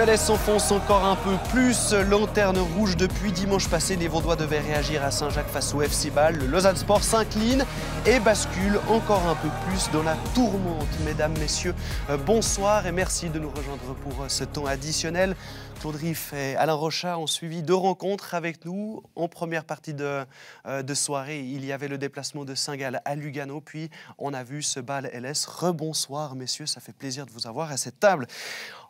LS s'enfonce encore un peu plus. Lanterne rouge depuis dimanche passé. Les Vaudois devaient réagir à Saint-Jacques face au FC Bâle. Le Lausanne Sport s'incline et bascule encore un peu plus dans la tourmente. Mesdames, messieurs, bonsoir et merci de nous rejoindre pour ce temps additionnel. Claude Riff et Alain Rochat ont suivi 2 rencontres avec nous. En première partie de soirée, il y avait le déplacement de Saint-Gall à Lugano. Puis on a vu ce Bâle LS. Rebonsoir, messieurs, ça fait plaisir de vous avoir à cette table.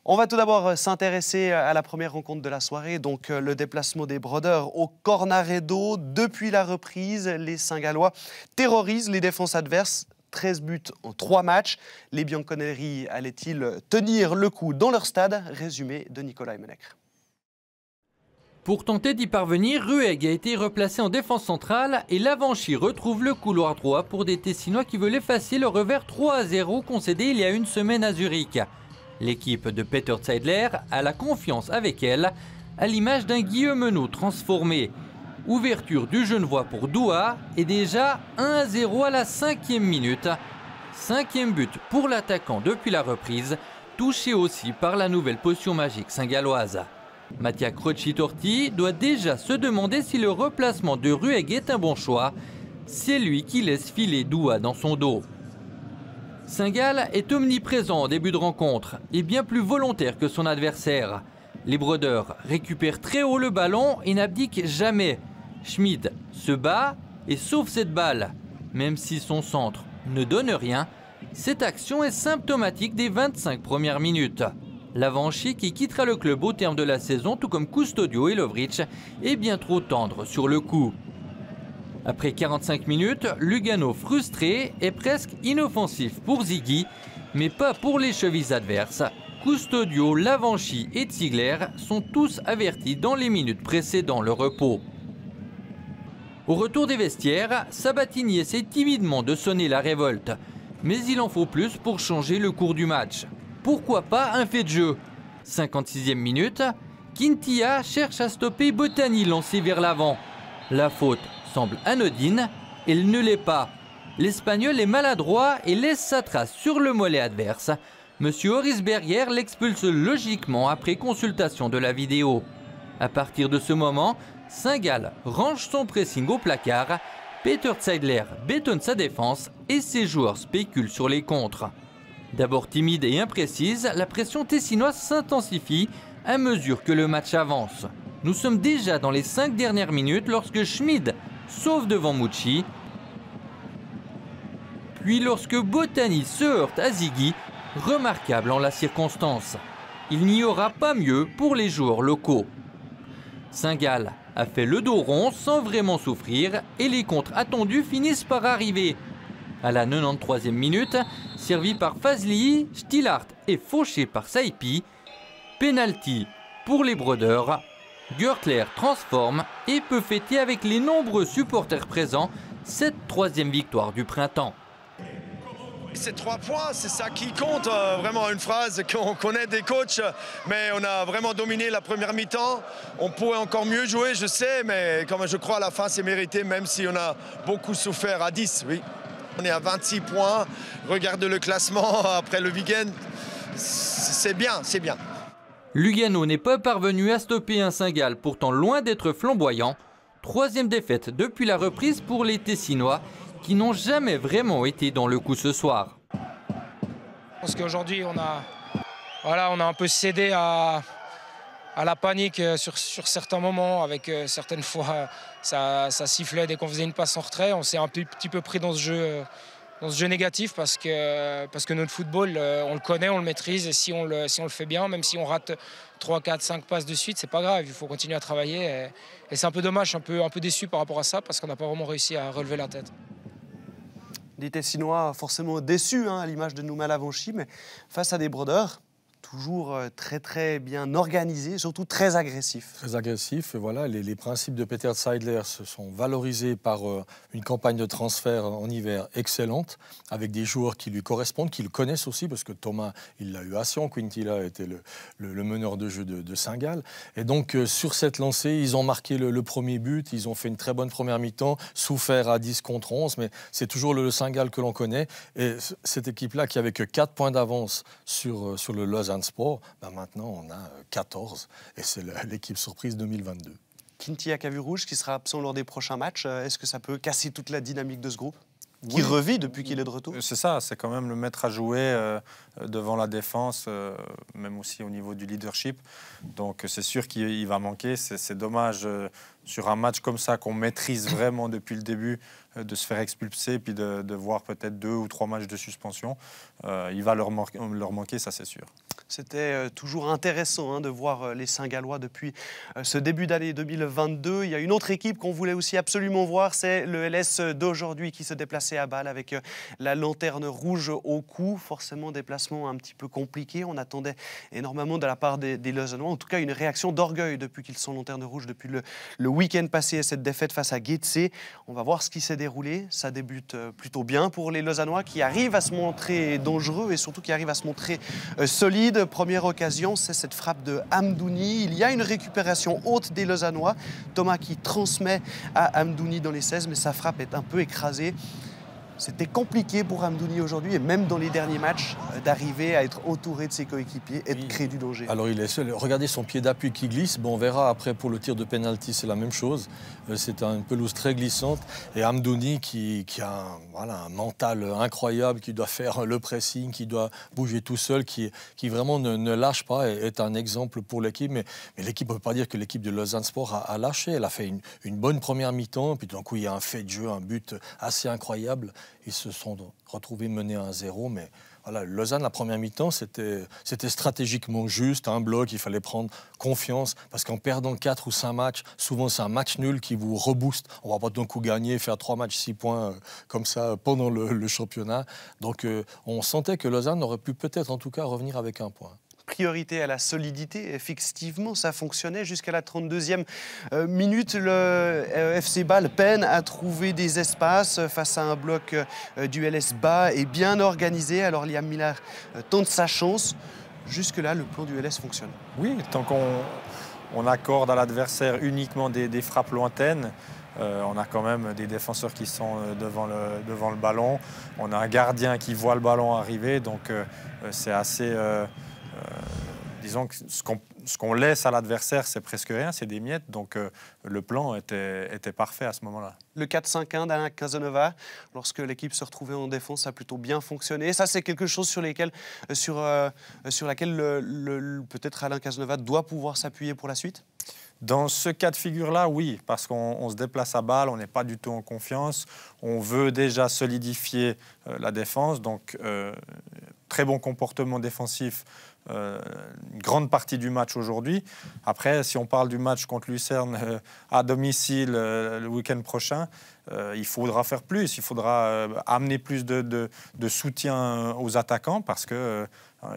On va tout d'abord s'intéresser à la première rencontre de la soirée, donc le déplacement des Brodeurs au Cornaredo. Depuis la reprise, les Saint-Gallois terrorisent les défenses adverses. 13 buts en 3 matchs. Les Bianconeri allaient-ils tenir le coup dans leur stade? Résumé de Nicolas Emenecre. Pour tenter d'y parvenir, Rueg a été replacé en défense centrale et Lavanchy retrouve le couloir droit pour des Tessinois qui veulent effacer le revers 3-0 concédé il y a une semaine à Zurich. L'équipe de Peter Zeidler a la confiance avec elle, à l'image d'un Guillaume Menot transformé. Ouverture du Genevois pour Doua et déjà 1-0 à la 5e minute. 5e but pour l'attaquant depuis la reprise, touché aussi par la nouvelle potion magique saint-galloise. Mattia Croci-Torti doit déjà se demander si le replacement de Rueg est un bon choix. C'est lui qui laisse filer Doua dans son dos. Saint-Gall est omniprésent en début de rencontre et bien plus volontaire que son adversaire. Les Brodeurs récupèrent très haut le ballon et n'abdiquent jamais. Schmid se bat et sauve cette balle. Même si son centre ne donne rien, cette action est symptomatique des 25 premières minutes. Lavanchy, qui quittera le club au terme de la saison, tout comme Custodio et Lovric, est bien trop tendre sur le coup. Après 45 minutes, Lugano frustré est presque inoffensif pour Ziggy, mais pas pour les chevilles adverses. Custodio, Lavanchy et Ziegler sont tous avertis dans les minutes précédant le repos. Au retour des vestiaires, Sabatini essaie timidement de sonner la révolte, mais il en faut plus pour changer le cours du match. Pourquoi pas un fait de jeu? 56e minute, Quintilla cherche à stopper Bottani lancé vers l'avant. La faute semble anodine, elle ne l'est pas. L'Espagnol est maladroit et laisse sa trace sur le mollet adverse. Monsieur Horisberger l'expulse logiquement après consultation de la vidéo. À partir de ce moment, Saint-Gall range son pressing au placard, Peter Zeidler bétonne sa défense et ses joueurs spéculent sur les contres. D'abord timide et imprécise, la pression tessinoise s'intensifie à mesure que le match avance. Nous sommes déjà dans les 5 dernières minutes lorsque Schmid sauve devant Mucci. Puis lorsque Bottani se heurte à Ziggy, remarquable en la circonstance. Il n'y aura pas mieux pour les joueurs locaux. Saint-Gall a fait le dos rond sans vraiment souffrir et les contres attendus finissent par arriver. À la 93e minute, servi par Fazli, Stillart est fauché par Saipi. Penalty pour les Brodeurs. Görtler transforme et peut fêter avec les nombreux supporters présents cette 3e victoire du printemps. Ces 3 points, c'est ça qui compte, vraiment une phrase qu'on connaît des coachs, mais on a vraiment dominé la première mi-temps. On pourrait encore mieux jouer, je sais, mais comme je crois à la fin, c'est mérité, même si on a beaucoup souffert à 10, oui. On est à 26 points, regarde le classement après le week-end, c'est bien, c'est bien. Lugano n'est pas parvenu à stopper un Saint-Gall, pourtant loin d'être flamboyant. 3e défaite depuis la reprise pour les Tessinois, qui n'ont jamais vraiment été dans le coup ce soir. Je pense qu'aujourd'hui, on a un peu cédé à la panique sur certains moments, avec certaines fois, ça sifflait dès qu'on faisait une passe en retrait. On s'est un petit peu pris dans ce jeu négatif parce que notre football, on le connaît, on le maîtrise, et si on le fait bien, même si on rate 3, 4, 5 passes de suite, c'est pas grave, il faut continuer à travailler. Et c'est un peu dommage, un peu déçu par rapport à ça, parce qu'on n'a pas vraiment réussi à relever la tête. Les Tessinois forcément déçus, à l'image de Nouma Lavanchy, mais face à des Brodeurs toujours très bien organisés, surtout très agressifs. Très agressifs, et voilà, les principes de Peter Zeidler se sont valorisés par une campagne de transfert en hiver excellente, avec des joueurs qui lui correspondent, qui le connaissent aussi, parce que Thomas, il l'a eu à Sion, Quintilla était le meneur de jeu de Saint-Gall. Et donc, sur cette lancée, ils ont marqué le premier but, ils ont fait une très bonne première mi-temps, souffert à 10 contre 11, mais c'est toujours le Saint-Gall que l'on connaît. Et cette équipe-là, qui avait que 4 points d'avance sur le Lausanne Lausanne-Sport, maintenant on a 14 et c'est l'équipe surprise 2022. Kintiak a vu rouge, qui sera absent lors des prochains matchs. Est-ce que ça peut casser toute la dynamique de ce groupe qui revit depuis qu'il est de retour? C'est ça, c'est quand même le maître à jouer devant la défense, même aussi au niveau du leadership. Donc c'est sûr qu'il va manquer. C'est dommage sur un match comme ça qu'on maîtrise vraiment depuis le début de se faire expulser puis de voir peut-être 2 ou 3 matchs de suspension. Il va leur manquer, ça c'est sûr. C'était toujours intéressant de voir les Saint-Gallois depuis ce début d'année 2022. Il y a une autre équipe qu'on voulait aussi absolument voir, c'est le LS d'aujourd'hui qui se déplaçait à Bâle avec la lanterne rouge au cou. Forcément, déplacement un petit peu compliqué. On attendait énormément de la part des Lausannois, en tout cas une réaction d'orgueil depuis qu'ils sont lanterne rouge depuis le week-end passé et cette défaite face à Getse. On va voir ce qui s'est déroulé. Ça débute plutôt bien pour les Lausannois qui arrivent à se montrer dangereux et surtout qui arrivent à se montrer solides. Première occasion, c'est cette frappe de Hamdouni. Il y a une récupération haute des Lausannois. Thomas qui transmet à Hamdouni dans les 16, mais sa frappe est un peu écrasée. C'était compliqué pour Hamdouni aujourd'hui et même dans les derniers matchs d'arriver à être entouré de ses coéquipiers et de créer du danger. Alors il est seul. Regardez son pied d'appui qui glisse. Bon, on verra après pour le tir de pénalty, c'est la même chose. C'est une pelouse très glissante. Et Hamdouni qui a un mental incroyable, qui doit faire le pressing, qui doit bouger tout seul, qui vraiment ne lâche pas et est un exemple pour l'équipe. Mais l'équipe, on ne peut pas dire que l'équipe de Lausanne Sport a lâché. Elle a fait une bonne première mi-temps. Puis d'un coup, il y a un fait de jeu, un but assez incroyable. Ils se sont retrouvés menés à 1-0, mais voilà, Lausanne, la première mi-temps, c'était stratégiquement juste, un bloc, il fallait prendre confiance, parce qu'en perdant 4 ou 5 matchs, souvent c'est un match nul qui vous rebooste. On ne va pas d'un coup gagner, faire 3 matchs, 6 points comme ça pendant le championnat. Donc on sentait que Lausanne aurait pu peut-être en tout cas revenir avec un point. Priorité à la solidité, effectivement, ça fonctionnait jusqu'à la 32e minute. Le FC Bâle peine à trouver des espaces face à un bloc du LS bas et bien organisé. Alors Liam Miller tente sa chance. Jusque-là, le plan du LS fonctionne. Oui, tant qu'on accorde à l'adversaire uniquement des frappes lointaines, on a quand même des défenseurs qui sont devant le ballon. On a un gardien qui voit le ballon arriver, donc c'est assez... disons que ce qu'on laisse à l'adversaire, c'est presque rien, c'est des miettes. Donc le plan était parfait à ce moment-là. Le 4-5-1 d'Alain Casanova, lorsque l'équipe se retrouvait en défense, a plutôt bien fonctionné. Ça, c'est quelque chose sur laquelle peut-être Alain Casanova doit pouvoir s'appuyer pour la suite. Dans ce cas de figure-là, oui, parce qu'on se déplace à Bâle, on n'est pas du tout en confiance. On veut déjà solidifier la défense, donc très bon comportement défensif. Une grande partie du match aujourd'hui. Après, si on parle du match contre Lucerne à domicile le week-end prochain, il faudra faire plus. Il faudra amener plus de soutien aux attaquants parce que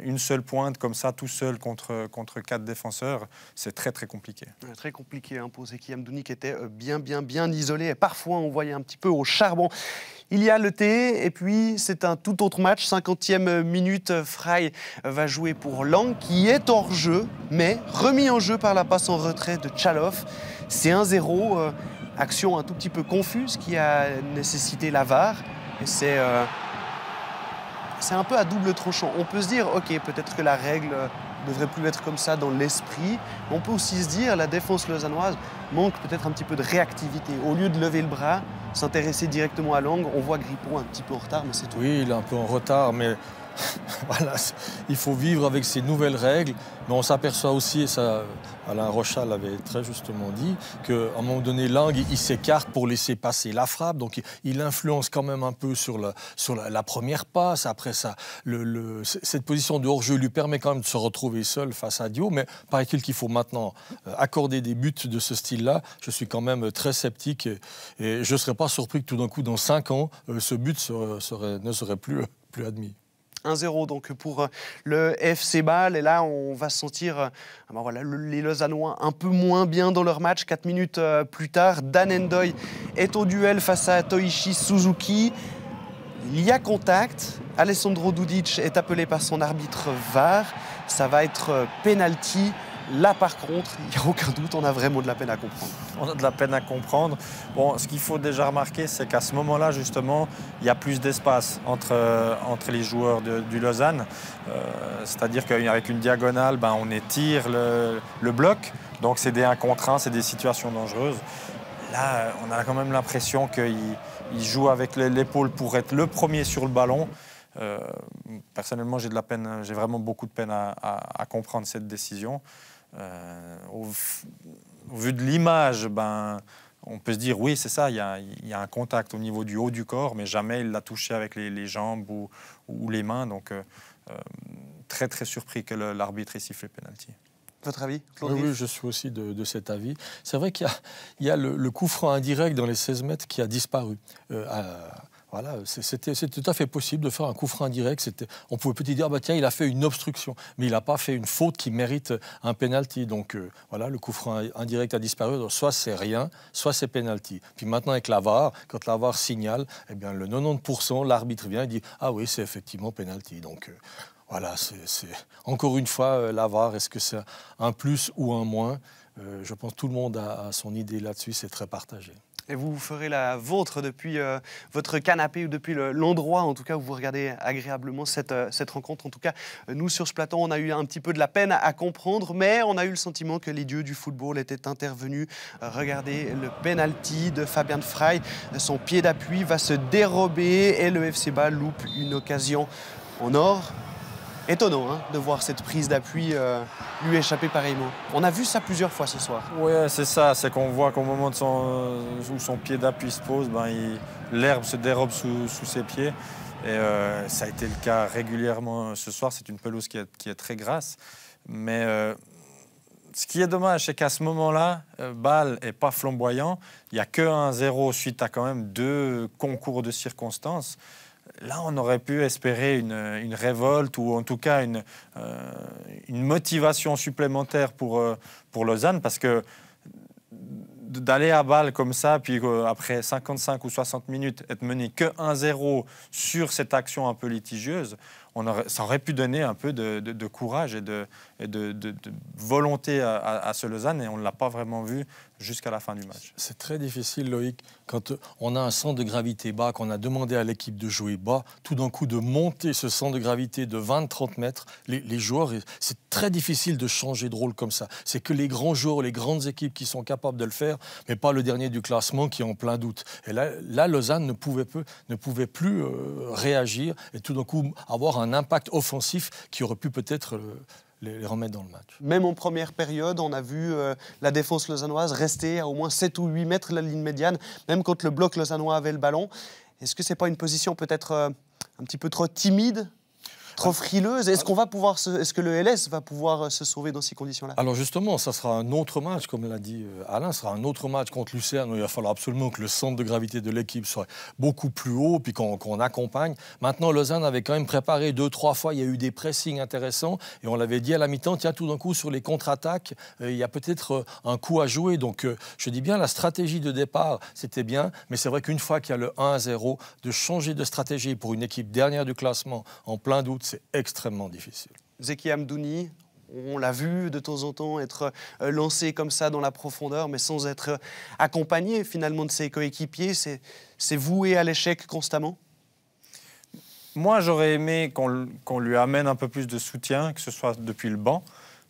une seule pointe comme ça, tout seul contre 4 défenseurs, c'est très très compliqué. Très compliqué pour Zeki Hamdouni qui était bien isolé. Et parfois, on voyait un petit peu au charbon. Il y a le thé et puis c'est un tout autre match. 50e minute, Frey va jouer pour Lang qui est hors jeu, mais remis en jeu par la passe en retrait de Tchalov. C'est 1-0, action un tout petit peu confuse qui a nécessité la VAR. Et c'est un peu à double tranchant. On peut se dire, ok, peut-être que la règle ne devrait plus être comme ça dans l'esprit. On peut aussi se dire, la défense lausannoise manque peut-être un petit peu de réactivité. Au lieu de lever le bras, s'intéresser directement à Lang, on voit Grippon un petit peu en retard, mais c'est tout. Oui, il est un peu en retard, mais voilà, il faut vivre avec ces nouvelles règles. Mais on s'aperçoit aussi, et ça, Alain Rocha l'avait très justement dit, qu'à un moment donné, Lang, il s'écarte pour laisser passer la frappe. Donc il influence quand même un peu sur la première passe. Après ça, cette position de hors-jeu lui permet quand même de se retrouver seul face à Dio. Mais paraît-il qu'il faut maintenant accorder des buts de ce style-là. Je suis quand même très sceptique et je ne serais pas surpris que tout d'un coup, dans 5 ans, ce but ne serait plus admis. 1-0 donc pour le FC Bâle. Et là, on va sentir les Lausannois un peu moins bien dans leur match. 4 minutes plus tard, Dan Endoy est au duel face à Toichi Suzuki. Il y a contact. Alessandro Dudic est appelé par son arbitre VAR. Ça va être penalty Là, par contre, il n'y a aucun doute, on a vraiment de la peine à comprendre. On a de la peine à comprendre. Bon, ce qu'il faut déjà remarquer, c'est qu'à ce moment-là, justement, il y a plus d'espace entre les joueurs du Lausanne. C'est-à-dire qu'avec une diagonale, on étire le bloc. Donc, c'est des 1 contre 1, c'est des situations dangereuses. Là, on a quand même l'impression qu'il joue avec l'épaule pour être le premier sur le ballon. Personnellement, j'ai vraiment beaucoup de peine à comprendre cette décision. Au vu de l'image, on peut se dire oui, c'est ça, il y a un contact au niveau du haut du corps, mais jamais il l'a touché avec les jambes ou les mains. Donc, très très surpris que l'arbitre ait sifflé penalty. Votre avis, Claude? Oui, je suis aussi de cet avis. C'est vrai qu'il y a le coup franc indirect dans les 16 mètres qui a disparu. Voilà, c'était tout à fait possible de faire un coup franc indirect. On pouvait peut-être dire, tiens, il a fait une obstruction, mais il n'a pas fait une faute qui mérite un penalty. Donc voilà, le coup franc indirect a disparu. Donc, soit c'est rien, soit c'est penalty. Puis maintenant avec la VAR, quand la VAR signale, eh bien, le 90%, l'arbitre vient et dit, ah oui, c'est effectivement penalty. Donc voilà, c'est encore une fois la VAR. Est-ce que c'est un plus ou un moins? Je pense que tout le monde a son idée là-dessus, c'est très partagé. Et vous ferez la vôtre depuis votre canapé ou depuis l'endroit, en tout cas, où vous regardez agréablement cette rencontre. En tout cas, nous, sur ce plateau, on a eu un petit peu de la peine à comprendre, mais on a eu le sentiment que les dieux du football étaient intervenus. Regardez le penalty de Fabian Frey. Son pied d'appui va se dérober et le FC Bâle loupe une occasion en or. Étonnant de voir cette prise d'appui lui échapper pareillement. On a vu ça plusieurs fois ce soir. Oui, c'est ça. C'est qu'on voit qu'au moment où son pied d'appui se pose, l'herbe se dérobe sous ses pieds. Et ça a été le cas régulièrement ce soir. C'est une pelouse qui est très grasse. Mais ce qui est dommage, c'est qu'à ce moment-là, Bâle n'est pas flamboyant. Il n'y a que 1-0 suite à quand même 2 concours de circonstances. Là, on aurait pu espérer une révolte ou en tout cas une motivation supplémentaire pour Lausanne, parce que d'aller à Bâle comme ça, puis après 55 ou 60 minutes, être mené que 1-0 sur cette action un peu litigieuse, ça aurait pu donner un peu de courage et de volonté à ce Lausanne, et on ne l'a pas vraiment vu jusqu'à la fin du match. C'est très difficile, Loïc, quand on a un centre de gravité bas, qu'on a demandé à l'équipe de jouer bas, tout d'un coup de monter ce centre de gravité de 20-30 mètres, les joueurs, c'est très difficile de changer de rôle comme ça. C'est que les grands joueurs, les grandes équipes qui sont capables de le faire, mais pas le dernier du classement qui est en plein doute. Et là Lausanne ne pouvait plus réagir et tout d'un coup avoir un impact offensif qui aurait pu peut-être les remettre dans le match. Même en première période, on a vu la défense lausannoise rester à au moins 7 ou 8 mètres de la ligne médiane, même quand le bloc lausannois avait le ballon. Est-ce que ce n'est pas une position peut-être un petit peu trop timide, trop frileuse? Est-ce que le LS va pouvoir se sauver dans ces conditions-là? Alors justement, ça sera un autre match, comme l'a dit Alain, ce sera un autre match contre Lucerne. Il va falloir absolument que le centre de gravité de l'équipe soit beaucoup plus haut, puis qu'on accompagne. Maintenant, Lausanne avait quand même préparé 2-3 fois, il y a eu des pressings intéressants, et on l'avait dit à la mi-temps, tiens, tout d'un coup, sur les contre-attaques, il y a peut-être un coup à jouer. Donc, je dis bien, la stratégie de départ, c'était bien, mais c'est vrai qu'une fois qu'il y a le 1-0, de changer de stratégie pour une équipe dernière du classement, en plein doute, c'est extrêmement difficile. Zeki Amdouni, on l'a vu de temps en temps être lancé comme ça dans la profondeur, mais sans être accompagné finalement de ses coéquipiers. C'est voué à l'échec constamment? Moi, j'aurais aimé qu'on lui amène un peu plus de soutien, que ce soit depuis le banc.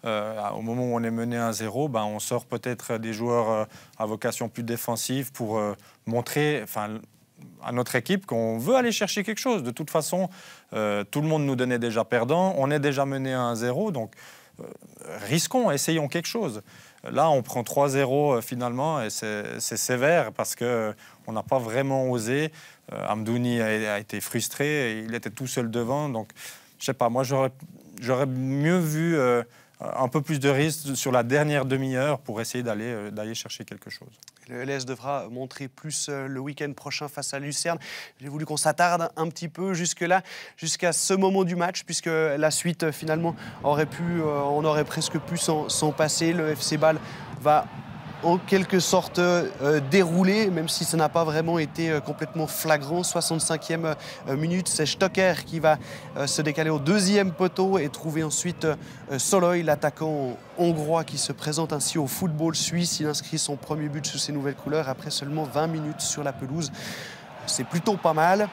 Au moment où on est mené 1-0, on sort peut-être des joueurs à vocation plus défensive pour montrer à notre équipe qu'on veut aller chercher quelque chose. De toute façon, tout le monde nous donnait déjà perdant. On est déjà mené 1-0, donc risquons, essayons quelque chose. Là, on prend 3-0 finalement, et c'est sévère parce qu'on n'a pas vraiment osé. Amdouni a été frustré, il était tout seul devant. Donc, je ne sais pas, moi j'aurais mieux vu un peu plus de risque sur la dernière demi-heure pour essayer d'aller chercher quelque chose. Le LS devra montrer plus le week-end prochain face à Lucerne. J'ai voulu qu'on s'attarde un petit peu jusque-là, jusqu'à ce moment du match, puisque la suite, finalement, on aurait presque pu s'en passer. Le FC Bâle va en quelque sorte déroulé, même si ça n'a pas vraiment été complètement flagrant. 65e minute, c'est Stocker qui va se décaler au deuxième poteau et trouver ensuite Soloy, l'attaquant hongrois qui se présente ainsi au football suisse. Il inscrit son premier but sous ses nouvelles couleurs après seulement 20 minutes sur la pelouse. C'est plutôt pas mal.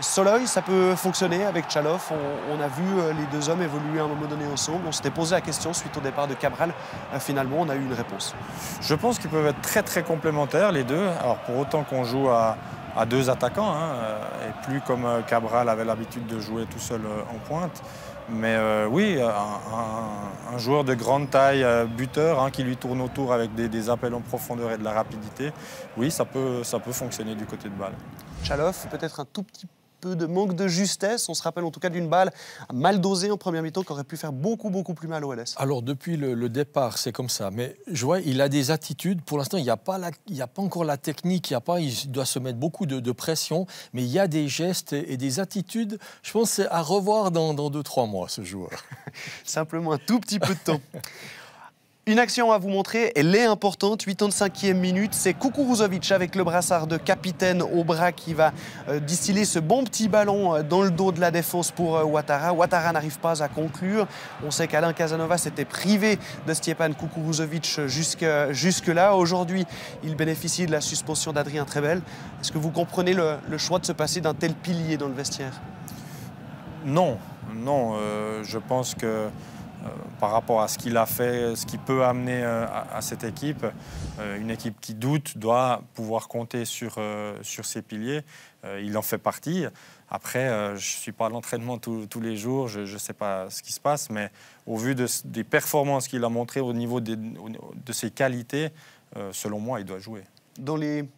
Soloy, ça peut fonctionner avec Tchalov. On a vu les deux hommes évoluer à un moment donné ensemble. On s'était posé la question suite au départ de Cabral. Finalement, on a eu une réponse. Je pense qu'ils peuvent être très très complémentaires les deux. Alors pour autant qu'on joue à deux attaquants, et plus comme Cabral avait l'habitude de jouer tout seul en pointe. Mais oui, un joueur de grande taille, buteur, qui lui tourne autour avec des appels en profondeur et de la rapidité, oui, ça peut fonctionner du côté de balle. Tchalov, peut-être un tout petit peu de manque de justesse. On se rappelle en tout cas d'une balle mal dosée en première mi-temps qui aurait pu faire beaucoup plus mal au LS. Alors depuis le départ, c'est comme ça. Mais je vois, il a des attitudes. Pour l'instant, il n'y a pas encore la technique. Il doit se mettre beaucoup de pression. Mais il y a des gestes et des attitudes. Je pense que c'est à revoir dans 2-3 mois, ce joueur. Simplement un tout petit peu de temps. Une action à vous montrer, elle est importante, 85e minute, c'est Kukuruzovic avec le brassard de capitaine au bras qui va distiller ce bon petit ballon dans le dos de la défense pour Ouattara. Ouattara n'arrive pas à conclure. On sait qu'Alain Casanova s'était privé de Stjepan Kukuruzovic jusque-là. Aujourd'hui, il bénéficie de la suspension d'Adrien Trebel. Est-ce que vous comprenez le choix de se passer d'un tel pilier dans le vestiaire? Non, je pense que par rapport à ce qu'il a fait, ce qu'il peut amener à cette équipe, une équipe qui doute doit pouvoir compter sur ses piliers. Il en fait partie. Après, je ne suis pas à l'entraînement tous les jours, je ne sais pas ce qui se passe, mais au vu des performances qu'il a montrées au niveau de ses qualités, selon moi, il doit jouer. Dans les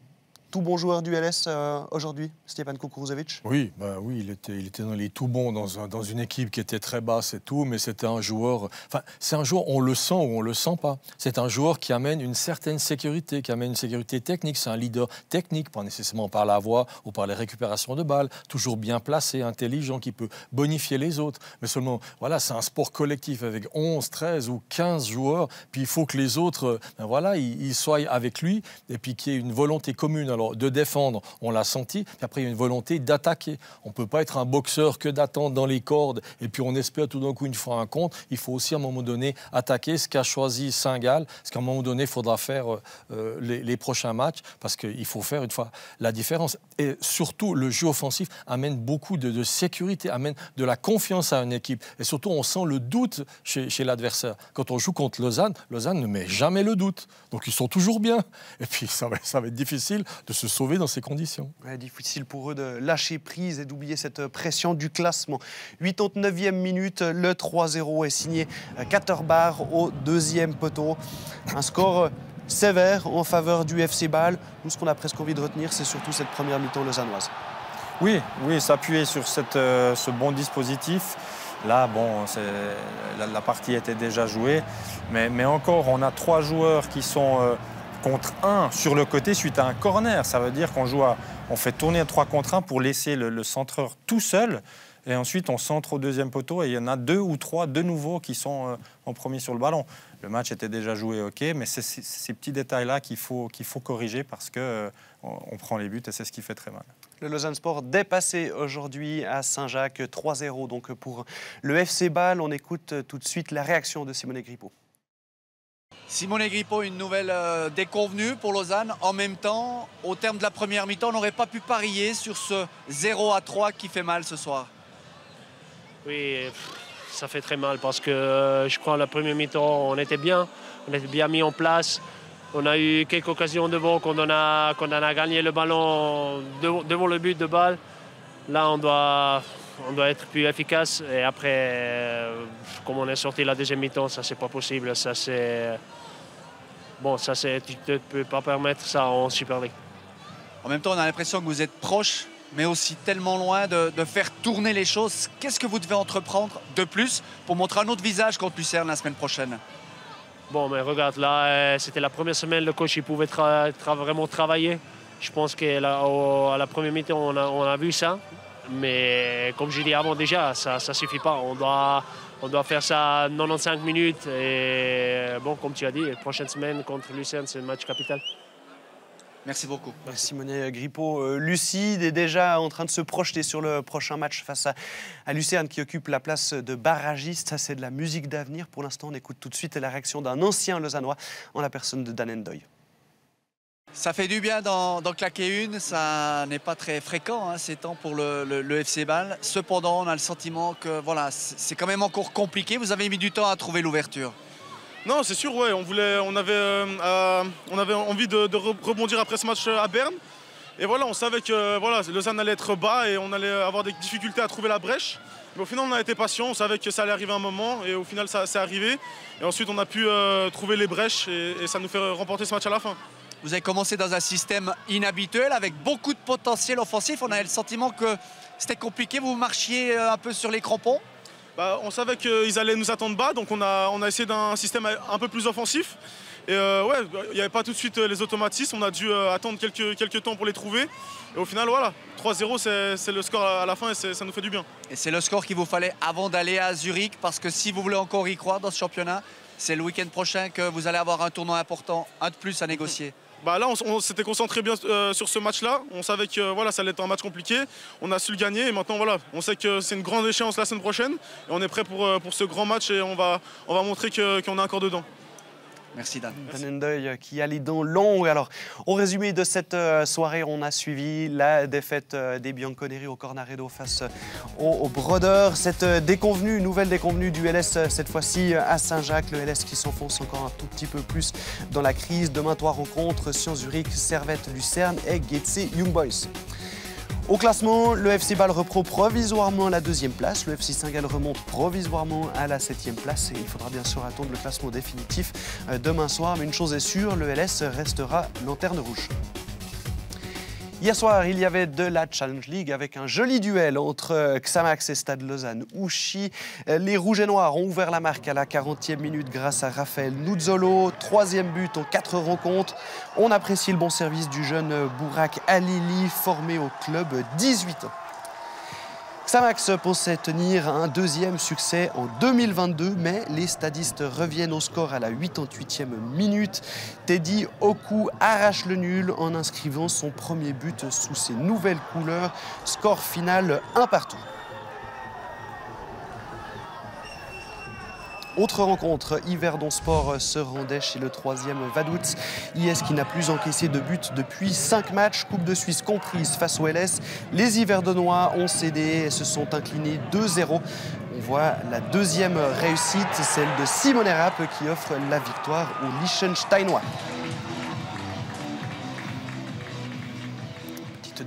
tout bons joueurs du LS aujourd'hui, Stjepan Kukuruzovic? Oui, il était dans les tout bons, dans une équipe qui était très basse et tout, mais c'était un joueur... Enfin, c'est un joueur, on le sent ou on le sent pas. C'est un joueur qui amène une certaine sécurité, qui amène une sécurité technique. C'est un leader technique, pas nécessairement par la voix ou par les récupérations de balles, toujours bien placé, intelligent, qui peut bonifier les autres. Mais seulement, voilà, c'est un sport collectif avec 11, 13 ou 15 joueurs, puis il faut que les autres, ils soient avec lui, et puis qu'il y ait une volonté commune. Alors, de défendre, on l'a senti, puis après il y a une volonté d'attaquer. On ne peut pas être un boxeur que d'attendre dans les cordes et puis on espère tout d'un coup une fois un compte. Il faut aussi à un moment donné attaquer, ce qu'a choisi Saint-Gall, ce qu'à un moment donné il faudra faire les prochains matchs, parce qu'il faut faire une fois la différence. Et surtout, le jeu offensif amène beaucoup de sécurité, amène de la confiance à une équipe. Et surtout, on sent le doute chez l'adversaire. Quand on joue contre Lausanne ne met jamais le doute. Donc ils sont toujours bien. Et puis ça va être difficile de se sauver dans ces conditions. Ouais, difficile pour eux de lâcher prise et d'oublier cette pression du classement. 89e minute, le 3-0 est signé Katterbar au deuxième poteau. Un score sévère en faveur du FC Bâle. Nous, ce qu'on a presque envie de retenir, c'est surtout cette première mi-temps lausannoise. Oui, s'appuyer sur ce bon dispositif. Là, la partie était déjà jouée. Mais encore, on a 3 joueurs qui sont... contre 1 sur le côté suite à un corner. Ça veut dire on fait tourner 3 contre 1 pour laisser le centreur tout seul. Et ensuite, on centre au deuxième poteau et il y en a 2 ou 3 de nouveau qui sont en premier sur le ballon. Le match était déjà joué, ok, mais c'est ces petits détails-là qu'il faut corriger parce qu'on prend les buts et c'est ce qui fait très mal. Le Lausanne Sport dépassé aujourd'hui à Saint-Jacques, 3-0 donc pour le FC Bâle. On écoute tout de suite la réaction de Simone Grippo. Simone Grippo, une nouvelle déconvenue pour Lausanne. En même temps, au terme de la première mi-temps, on n'aurait pas pu parier sur ce 0-3 qui fait mal ce soir. Oui, ça fait très mal parce que je crois que la première mi-temps, on était bien mis en place. On a eu quelques occasions devant quand on a gagné le ballon devant le but de Bâle. Là, on doit être plus efficace. Et après, comme on est sorti la deuxième mi-temps, ça, c'est pas possible. Ça, c'est... Bon, ça, c'est... Tu ne peux pas permettre ça en Super League. En même temps, on a l'impression que vous êtes proche, mais aussi tellement loin de faire tourner les choses. Qu'est-ce que vous devez entreprendre de plus pour montrer un autre visage contre Lucerne la semaine prochaine? Bon, mais regarde, là, c'était la première semaine, le coach il pouvait vraiment travailler. Je pense qu'à la première mi-temps, on a vu ça. Mais comme j'ai dit avant déjà, ça ne suffit pas. On doit On doit faire ça 95 minutes. Et bon, comme tu as dit, la prochaine semaine contre Lucerne, c'est un match capital. Merci beaucoup. Simone Grippo, lucide et déjà en train de se projeter sur le prochain match face à Lucerne qui occupe la place de barragiste. Ça, c'est de la musique d'avenir. Pour l'instant, on écoute tout de suite la réaction d'un ancien Lausannois en la personne de Dan Ndoye. Ça fait du bien d'en claquer une, ça n'est pas très fréquent ces temps pour le FC Bâle. Cependant, on a le sentiment que voilà, c'est quand même encore compliqué. Vous avez mis du temps à trouver l'ouverture. Non, c'est sûr, ouais. On avait envie de rebondir après ce match à Berne. Et voilà, on savait que voilà, Lausanne allait être bas et on allait avoir des difficultés à trouver la brèche. Mais au final, on a été patient, on savait que ça allait arriver un moment et au final, ça s'est arrivé. Et ensuite, on a pu trouver les brèches et ça nous fait remporter ce match à la fin. Vous avez commencé dans un système inhabituel avec beaucoup de potentiel offensif. On avait le sentiment que c'était compliqué, vous marchiez un peu sur les crampons. On savait qu'ils allaient nous attendre bas, donc on a essayé d'un système un peu plus offensif. Et ouais, il n'y avait pas tout de suite les automatismes, on a dû attendre quelques temps pour les trouver. Et au final, voilà, 3-0, c'est le score à la fin et ça nous fait du bien. Et c'est le score qu'il vous fallait avant d'aller à Zurich, parce que si vous voulez encore y croire dans ce championnat, c'est le week-end prochain que vous allez avoir un tournoi important, un de plus à négocier. Là, on s'était concentré bien sur ce match-là. On savait que voilà, ça allait être un match compliqué. On a su le gagner et maintenant, voilà, on sait que c'est une grande échéance la semaine prochaine. Et on est prêt pour ce grand match et on va montrer qu'on est encore dedans. Merci Dan. Dan Ndoye qui a les dents longues. Alors, au résumé de cette soirée, on a suivi la défaite des Bianconeri au Cornaredo face aux Brodeurs. Cette nouvelle déconvenue du LS, cette fois-ci à Saint-Jacques. Le LS qui s'enfonce encore un tout petit peu plus dans la crise. Demain, 3 rencontres, Sion Zurich, Servette, Lucerne et Getse Young Boys. Au classement, le FC Bâle reprend provisoirement la 2e place. Le FC Saint-Gall remonte provisoirement à la 7e place. Et il faudra bien sûr attendre le classement définitif demain soir. Mais une chose est sûre, le LS restera lanterne rouge. Hier soir, il y avait de la Challenge League avec un joli duel entre Xamax et Stade Lausanne-Ouchy. Les Rouges et Noirs ont ouvert la marque à la 40e minute grâce à Raphaël Nuzzolo. 3e but en 4 rencontres. On apprécie le bon service du jeune Bourak Alili, formé au club 18 ans. Xamax pensait tenir un 2e succès en 2022, mais les stadistes reviennent au score à la 88e minute. Teddy Oku arrache le nul en inscrivant son premier but sous ses nouvelles couleurs. Score final 1-1. Autre rencontre, Yverdon Sport se rendait chez le 3e Vaduz. IS qui n'a plus encaissé de but depuis 5 matchs, Coupe de Suisse comprise face au LS. Les Yverdonois ont cédé et se sont inclinés 2-0. On voit la 2e réussite, celle de Simone Rapp qui offre la victoire aux Liechtensteinois.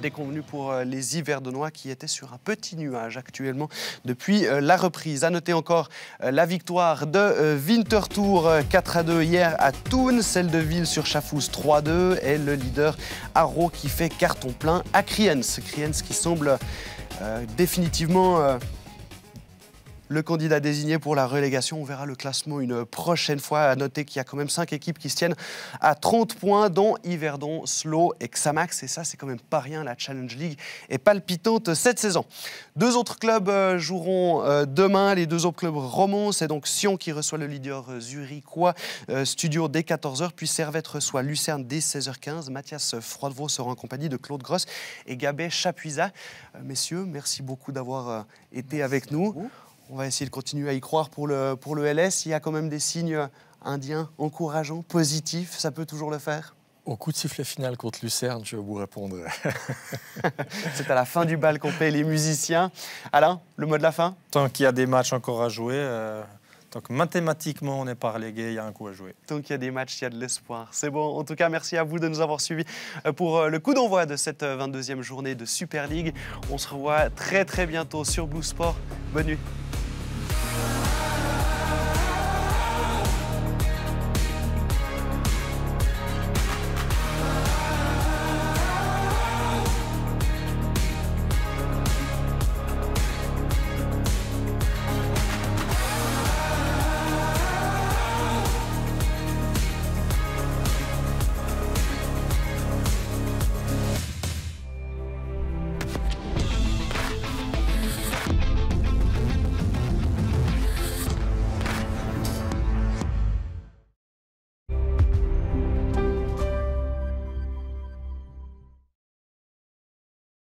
Déconvenu pour les Yverdonois qui étaient sur un petit nuage actuellement depuis la reprise. À noter encore la victoire de Winterthur 4-2 hier à Thun, celle de Ville sur Chafouz 3-2 et le leader Haro qui fait carton plein à Kriens. Kriens qui semble définitivement le candidat désigné pour la relégation. On verra le classement une prochaine fois. À noter qu'il y a quand même 5 équipes qui se tiennent à 30 points, dont Yverdon, Slow et Xamax. Et ça, c'est quand même pas rien. La Challenge League est palpitante cette saison. 2 autres clubs joueront demain. Les 2 autres clubs romans. C'est donc Sion qui reçoit le leader zurichois, Studio dès 14h. Puis Servette reçoit Lucerne dès 16h15. Mathias Froidevaux sera en compagnie de Claude Gross et Gabet Chapuisat. Messieurs, merci beaucoup d'avoir été avec nous. On va essayer de continuer à y croire pour le LS. Il y a quand même des signes indiens encourageants, positifs. Ça peut toujours le faire. Au coup de sifflet final contre Lucerne, je vous répondrai. C'est à la fin du bal qu'on paye les musiciens. Alain, le mot de la fin? Tant qu'il y a des matchs encore à jouer, tant que mathématiquement on n'est pas relégué, il y a un coup à jouer. Tant qu'il y a des matchs, il y a de l'espoir. C'est bon. En tout cas, merci à vous de nous avoir suivis pour le coup d'envoi de cette 22e journée de Super League. On se revoit très très bientôt sur Blue Sport. Bonne nuit.